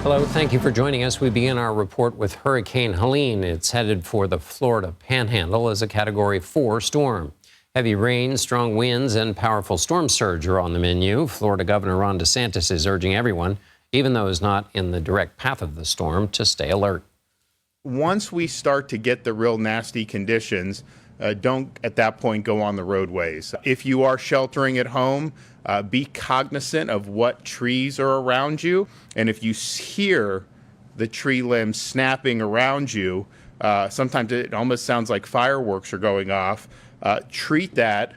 Hello, thank you for joining us. We begin our report with Hurricane Helene. It's headed for the Florida Panhandle as a Category 4 storm. Heavy rain, strong winds, and powerful storm surge are on the menu. Florida Governor Ron DeSantis is urging everyone, even those not in the direct path of the storm, to stay alert. Once we start to get the real nasty conditions, don't at that point go on the roadways. If you are sheltering at home, be cognizant of what trees are around you. And if you hear the tree limbs snapping around you, sometimes it almost sounds like fireworks are going off. Treat that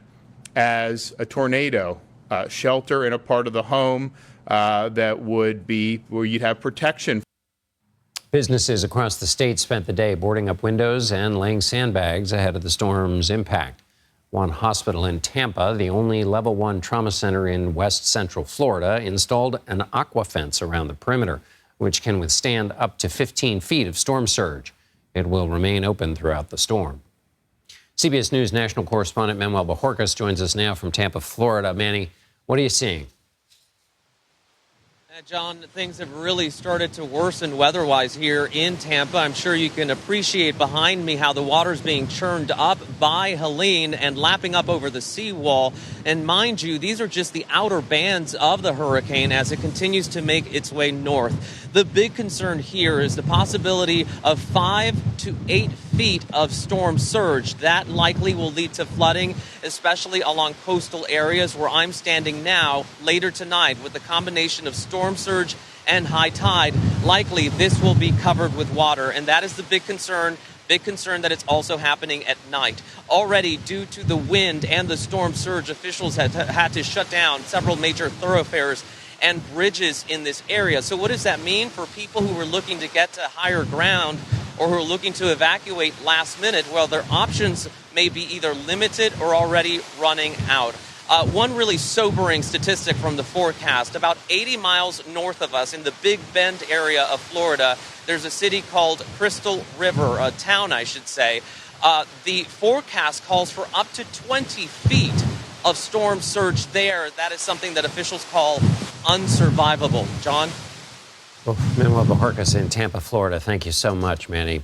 as a tornado. Shelter in a part of the home that would be where you'd have protection. Businesses across the state spent the day boarding up windows and laying sandbags ahead of the storm's impact. One hospital in Tampa, the only level 1 trauma center in west central Florida, installed an aqua fence around the perimeter, which can withstand up to 15 feet of storm surge. It will remain open throughout the storm. CBS News national correspondent Manuel Bojorquez joins us now from Tampa, Florida. Manny, what are you seeing? John, things have really started to worsen weather-wise here in Tampa. I'm sure you can appreciate behind me how the water's being churned up by Helene and lapping up over the seawall. And mind you, these are just the outer bands of the hurricane as it continues to make its way north. The big concern here is the possibility of 5 to 8 feet of storm surge. That likely will lead to flooding, especially along coastal areas where I'm standing now later tonight with the combination of storm surge and high tide. Likely this will be covered with water, and that is the big concern. Big concern that it's also happening at night. Already, due to the wind and the storm surge, officials had to shut down several major thoroughfares and bridges in this area. So what does that mean for people who are looking to get to higher ground or who are looking to evacuate last minute? Well, their options may be either limited or already running out. One really sobering statistic from the forecast, about 80 miles north of us in the Big Bend area of Florida, there's a city called Crystal River, a town, I should say. The forecast calls for up to 20 feet of storm surge there. That is something that officials call unsurvivable. John? Well, Manuel Bojorquez in Tampa, Florida. Thank you so much, Manny.